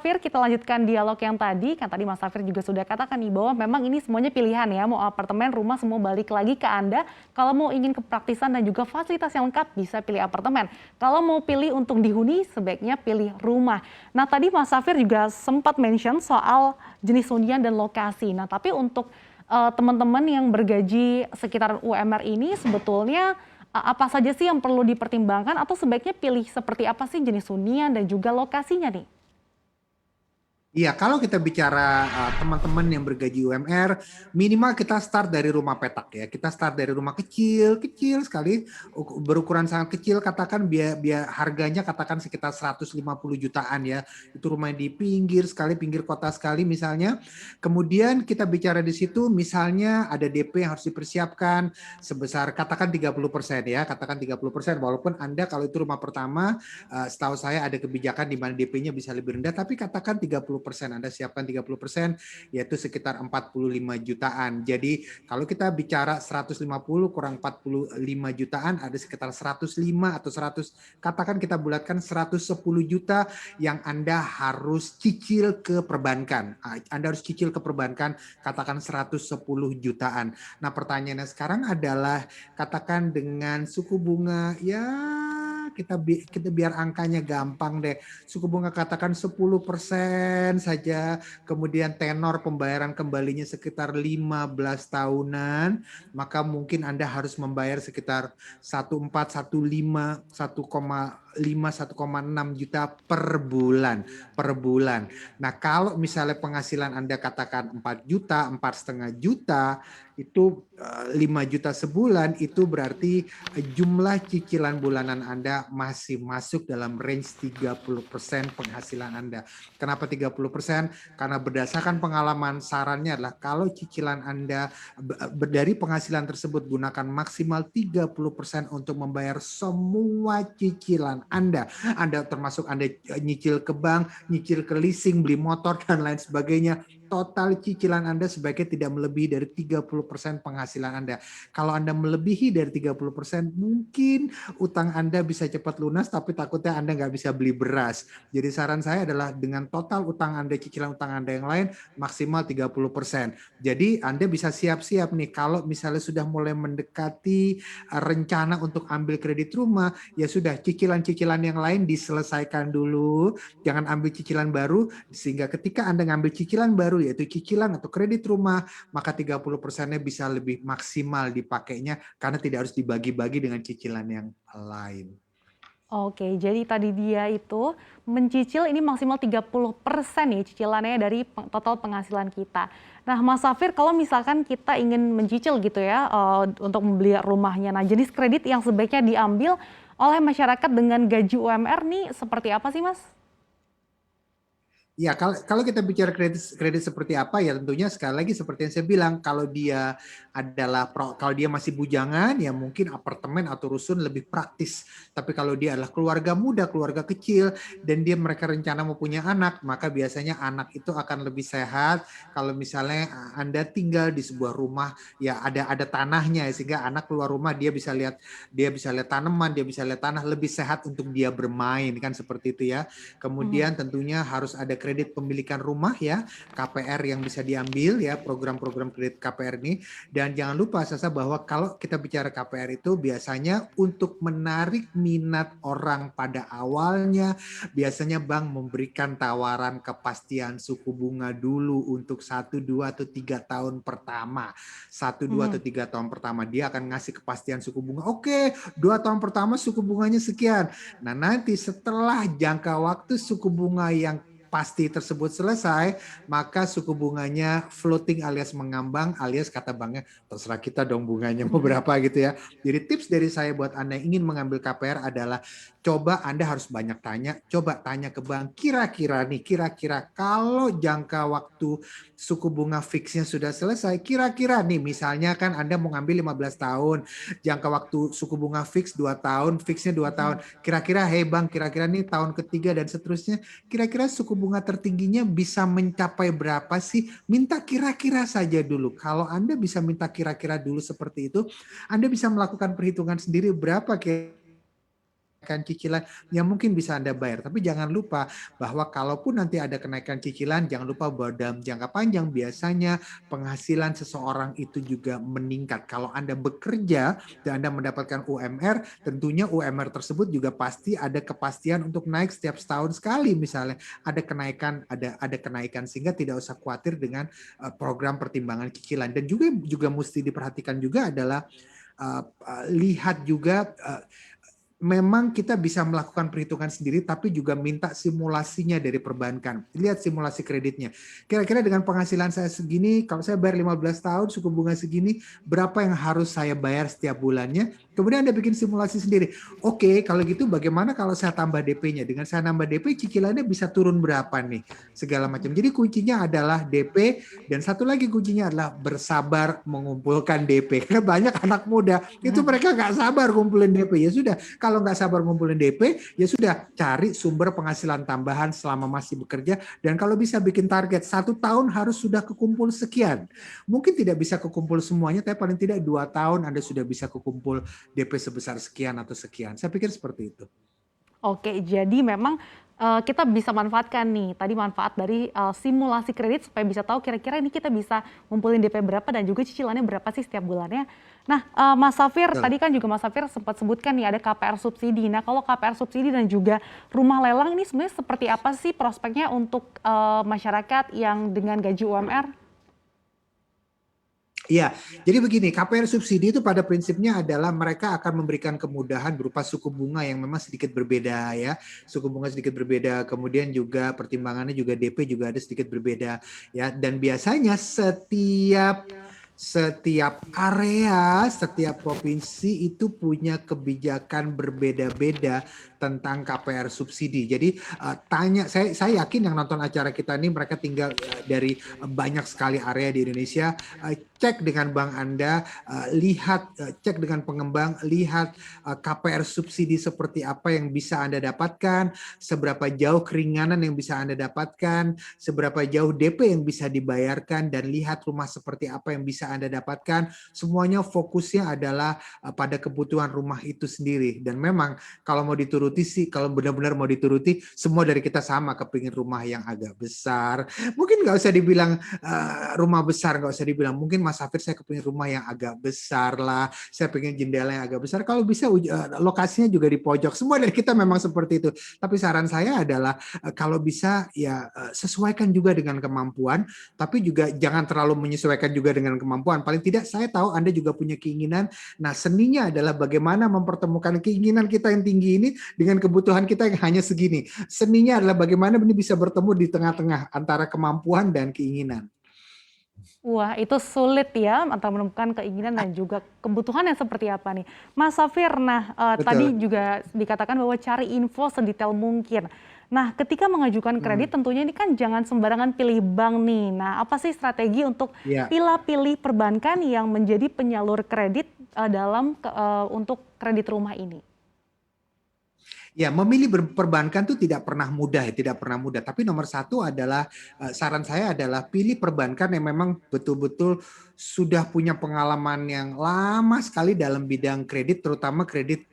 Safir, kita lanjutkan dialog yang tadi. Kan tadi Mas Safir juga sudah katakan nih bahwa memang ini semuanya pilihan ya, mau apartemen, rumah, semua balik lagi ke Anda. Kalau mau ingin kepraktisan dan juga fasilitas yang lengkap, bisa pilih apartemen. Kalau mau pilih untuk dihuni, sebaiknya pilih rumah. Nah tadi Mas Safir juga sempat mention soal jenis hunian dan lokasi. Nah tapi untuk teman-teman yang bergaji sekitar UMR ini sebetulnya apa saja sih yang perlu dipertimbangkan atau sebaiknya pilih seperti apa sih jenis hunian dan juga lokasinya nih? Iya, kalau kita bicara teman-teman yang bergaji UMR, minimal kita start dari rumah petak ya. Kita start dari rumah kecil, kecil sekali, berukuran sangat kecil, katakan biar harganya katakan sekitar 150 jutaan ya. Itu rumah di pinggir sekali, pinggir kota sekali misalnya. Kemudian kita bicara di situ, misalnya ada DP yang harus dipersiapkan sebesar katakan 30% ya, katakan 30%. Walaupun Anda kalau itu rumah pertama, setahu saya ada kebijakan di mana DP-nya bisa lebih rendah, tapi katakan 30%, Anda siapkan 30%, yaitu sekitar 45 jutaan. Jadi kalau kita bicara 150 kurang 45 jutaan, ada sekitar 105 atau 100, katakan kita bulatkan 110 juta yang Anda harus cicil ke perbankan. Anda harus cicil ke perbankan, katakan 110 jutaan. Nah pertanyaannya sekarang adalah, katakan dengan suku bunga ya kita biar angkanya gampang deh. Suku bunga katakan 10% saja, kemudian tenor pembayaran kembalinya sekitar 15 tahunan, maka mungkin Anda harus membayar sekitar 1415 1,6 juta per bulan. Nah, kalau misalnya penghasilan Anda katakan 4 juta, 4,5 juta, itu 5 juta sebulan, itu berarti jumlah cicilan bulanan Anda masih masuk dalam range 30% penghasilan Anda. Kenapa 30%? Karena berdasarkan pengalaman, sarannya adalah kalau cicilan Anda dari penghasilan tersebut, gunakan maksimal 30% untuk membayar semua cicilan Anda. Anda termasuk Anda nyicil ke bank, nyicil ke leasing, beli motor, dan lain sebagainya. Total cicilan Anda sebaiknya tidak melebihi dari 30% penghasilan Anda. Kalau Anda melebihi dari 30%, mungkin utang Anda bisa cepat lunas, tapi takutnya Anda nggak bisa beli beras. Jadi saran saya adalah dengan total utang Anda, cicilan utang Anda yang lain, maksimal 30%. Jadi Anda bisa siap-siap nih, kalau misalnya sudah mulai mendekati rencana untuk ambil kredit rumah, ya sudah, cicilan-cicilan yang lain diselesaikan dulu, jangan ambil cicilan baru, sehingga ketika Anda ngambil cicilan baru, yaitu cicilan atau kredit rumah, maka 30%-nya bisa lebih maksimal dipakainya, karena tidak harus dibagi-bagi dengan cicilan yang lain. Oke, jadi tadi dia itu mencicil ini maksimal 30% nih cicilannya dari total penghasilan kita. Nah, Mas Safir, kalau misalkan kita ingin mencicil gitu ya, untuk membeli rumahnya, nah jenis kredit yang sebaiknya diambil oleh masyarakat dengan gaji UMR nih seperti apa sih, Mas? Ya, kalau kita bicara kredit seperti apa, ya tentunya sekali lagi seperti yang saya bilang, kalau dia kalau dia masih bujangan, ya mungkin apartemen atau rusun lebih praktis. Tapi kalau dia adalah keluarga muda, keluarga kecil, dan mereka rencana mau punya anak, maka biasanya anak itu akan lebih sehat kalau misalnya Anda tinggal di sebuah rumah, ya ada tanahnya, sehingga anak keluar rumah dia bisa lihat tanaman, dia bisa lihat tanah, lebih sehat untuk dia bermain, kan seperti itu ya. Mhm. Kemudian tentunya harus ada kredit pemilikan rumah ya, KPR yang bisa diambil ya, program-program kredit KPR ini. Dan jangan lupa Sasa, bahwa kalau kita bicara KPR itu biasanya untuk menarik minat orang pada awalnya, biasanya bank memberikan tawaran kepastian suku bunga dulu untuk 1, 2, atau 3 tahun pertama. 1, 2, atau 3 tahun pertama dia akan ngasih kepastian suku bunga. Oke, 2 tahun pertama suku bunganya sekian. Nah, nanti setelah jangka waktu suku bunga yang pasti tersebut selesai, maka suku bunganya floating alias mengambang, alias kata banknya, terserah kita dong bunganya mau berapa gitu ya. Jadi tips dari saya buat Anda yang ingin mengambil KPR adalah, coba Anda harus banyak tanya, coba tanya ke bank, kira-kira kalau jangka waktu suku bunga fixnya sudah selesai, kira-kira nih misalnya kan Anda mau ngambil 15 tahun, jangka waktu suku bunga fix 2 tahun, fixnya 2 tahun, kira-kira hey bang, kira-kira nih tahun ketiga dan seterusnya, kira-kira suku bunga tertingginya bisa mencapai berapa sih? Minta kira-kira saja dulu. Kalau Anda bisa minta kira-kira dulu seperti itu, Anda bisa melakukan perhitungan sendiri berapa kira cicilan yang mungkin bisa Anda bayar. Tapi jangan lupa bahwa kalaupun nanti ada kenaikan cicilan, jangan lupa bahwa dalam jangka panjang biasanya penghasilan seseorang itu juga meningkat. Kalau Anda bekerja dan Anda mendapatkan UMR, tentunya UMR tersebut juga pasti ada kepastian untuk naik setiap setahun sekali. Misalnya ada kenaikan sehingga tidak usah khawatir dengan program pertimbangan cicilan. Dan juga mesti diperhatikan juga adalah lihat juga memang kita bisa melakukan perhitungan sendiri, tapi juga minta simulasinya dari perbankan. Lihat simulasi kreditnya. Kira-kira dengan penghasilan saya segini, kalau saya bayar 15 tahun, suku bunga segini, berapa yang harus saya bayar setiap bulannya? Kemudian Anda bikin simulasi sendiri. Oke, kalau gitu bagaimana kalau saya tambah DP-nya? Dengan saya nambah DP, cicilannya bisa turun berapa nih? Segala macam. Jadi kuncinya adalah DP, dan satu lagi kuncinya adalah bersabar mengumpulkan DP. Karena banyak anak muda, itu mereka nggak sabar ngumpulin DP. Ya sudah, kalau nggak sabar ngumpulin DP, ya sudah cari sumber penghasilan tambahan selama masih bekerja. Dan kalau bisa bikin target, 1 tahun harus sudah kekumpul sekian. Mungkin tidak bisa kekumpul semuanya, tapi paling tidak 2 tahun Anda sudah bisa kekumpul DP sebesar sekian atau sekian. Saya pikir seperti itu. Oke, jadi memang kita bisa manfaatkan nih, tadi manfaat dari simulasi kredit supaya bisa tahu kira-kira ini kita bisa ngumpulin DP berapa dan juga cicilannya berapa sih setiap bulannya. Nah, Mas Safir, tadi kan juga Mas Safir sempat sebutkan nih ada KPR subsidi. Nah, kalau KPR subsidi dan juga rumah lelang ini sebenarnya seperti apa sih prospeknya untuk masyarakat yang dengan gaji UMR? Iya, jadi begini, KPR subsidi itu pada prinsipnya adalah mereka akan memberikan kemudahan berupa suku bunga yang memang sedikit berbeda ya. Suku bunga sedikit berbeda, kemudian juga pertimbangannya juga DP juga ada sedikit berbeda ya. Dan biasanya setiap area, setiap provinsi itu punya kebijakan berbeda-beda tentang KPR subsidi. Jadi saya yakin yang nonton acara kita ini mereka tinggal dari banyak sekali area di Indonesia. Cek dengan bank Anda, cek dengan pengembang, lihat KPR subsidi seperti apa yang bisa Anda dapatkan, seberapa jauh keringanan yang bisa Anda dapatkan, seberapa jauh DP yang bisa dibayarkan, dan lihat rumah seperti apa yang bisa Anda dapatkan. Semuanya fokusnya adalah pada kebutuhan rumah itu sendiri. Dan memang kalau mau dituruti sih, kalau benar-benar mau dituruti, semua dari kita sama kepingin rumah yang agak besar. Mungkin nggak usah dibilang rumah besar, nggak usah dibilang. Mungkin Mas Safir saya kepingin rumah yang agak besar lah, saya pengen jendela yang agak besar. Kalau bisa lokasinya juga di pojok. Semua dari kita memang seperti itu. Tapi saran saya adalah kalau bisa ya sesuaikan juga dengan kemampuan, tapi juga jangan terlalu menyesuaikan juga dengan kemampuan. Paling tidak saya tahu Anda juga punya keinginan. Nah, seninya adalah bagaimana mempertemukan keinginan kita yang tinggi ini dengan kebutuhan kita yang hanya segini. Seninya adalah bagaimana ini bisa bertemu di tengah-tengah antara kemampuan dan keinginan. Wah, itu sulit ya antara menemukan keinginan dan juga kebutuhan yang seperti apa nih. Mas Safir, nah tadi Betul. juga dikatakan bahwa cari info sedetail mungkin. Nah, ketika mengajukan kredit tentunya ini kan jangan sembarangan pilih bank nih. Nah, apa sih strategi untuk Ya. pilih perbankan yang menjadi penyalur kredit untuk kredit rumah ini? Ya, memilih perbankan itu tidak pernah mudah, ya, tidak pernah mudah. Tapi nomor satu adalah saran saya adalah pilih perbankan yang memang betul-betul sudah punya pengalaman yang lama sekali dalam bidang kredit, terutama kredit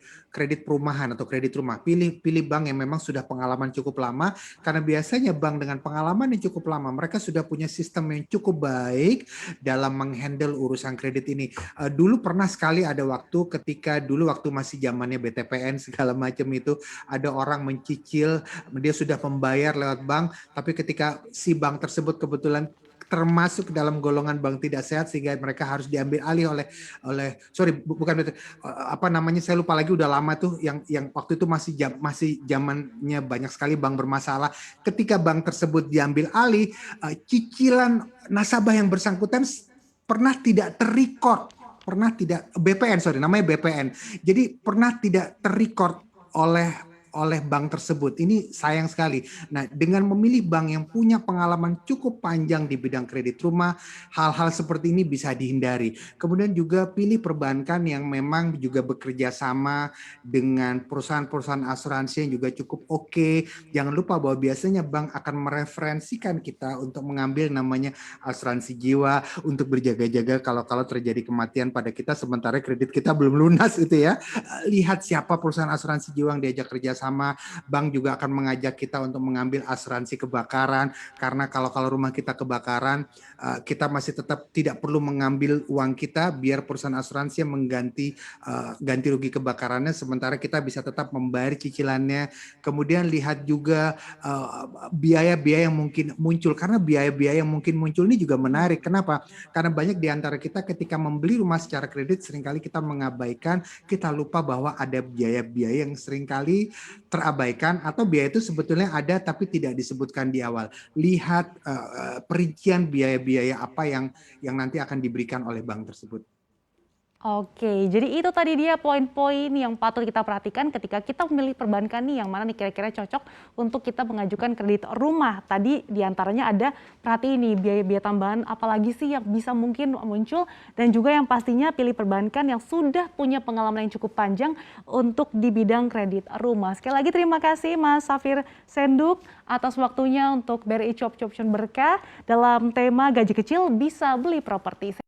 perumahan atau kredit rumah. Pilih bank yang memang sudah pengalaman cukup lama, karena biasanya bank dengan pengalaman yang cukup lama, mereka sudah punya sistem yang cukup baik dalam menghandle urusan kredit ini. Dulu pernah sekali ada waktu ketika dulu waktu masih zamannya BTPN segala macam itu, ada orang mencicil, dia sudah membayar lewat bank, tapi ketika si bank tersebut kebetulan termasuk dalam golongan bank tidak sehat sehingga mereka harus diambil alih bukan apa namanya, saya lupa lagi, udah lama tuh, yang waktu itu masih zamannya banyak sekali bank bermasalah. Ketika bank tersebut diambil alih, cicilan nasabah yang bersangkutan pernah tidak terrecord, namanya BPN, jadi pernah tidak terrecord oleh oleh bank tersebut. Ini sayang sekali. Nah, dengan memilih bank yang punya pengalaman cukup panjang di bidang kredit rumah, hal-hal seperti ini bisa dihindari. Kemudian juga pilih perbankan yang memang juga bekerja sama dengan perusahaan-perusahaan asuransi yang juga cukup oke. Jangan lupa bahwa biasanya bank akan mereferensikan kita untuk mengambil namanya asuransi jiwa untuk berjaga-jaga kalau terjadi kematian pada kita sementara kredit kita belum lunas itu ya. Lihat siapa perusahaan asuransi jiwa yang diajak kerjasama. Bank juga akan mengajak kita untuk mengambil asuransi kebakaran karena kalau rumah kita kebakaran kita masih tetap tidak perlu mengambil uang kita biar perusahaan asuransi yang mengganti ganti rugi kebakarannya sementara kita bisa tetap membayar cicilannya. Kemudian lihat juga biaya-biaya yang mungkin muncul karena biaya-biaya yang mungkin muncul ini juga menarik. Kenapa? Karena banyak di antara kita ketika membeli rumah secara kredit seringkali kita mengabaikan, kita lupa bahwa ada biaya-biaya yang seringkali terabaikan atau biaya itu sebetulnya ada tapi tidak disebutkan di awal. Lihat perincian biaya-biaya apa yang nanti akan diberikan oleh bank tersebut. Oke, jadi itu tadi dia poin-poin yang patut kita perhatikan ketika kita memilih perbankan nih, yang mana nih kira-kira cocok untuk kita mengajukan kredit rumah. Tadi diantaranya ada perhatiin nih biaya-biaya tambahan apalagi sih yang bisa mungkin muncul dan juga yang pastinya pilih perbankan yang sudah punya pengalaman yang cukup panjang untuk di bidang kredit rumah. Sekali lagi terima kasih Mas Safir Senduk atas waktunya untuk BRI Cuap Cuap Berkah dalam tema gaji kecil bisa beli properti.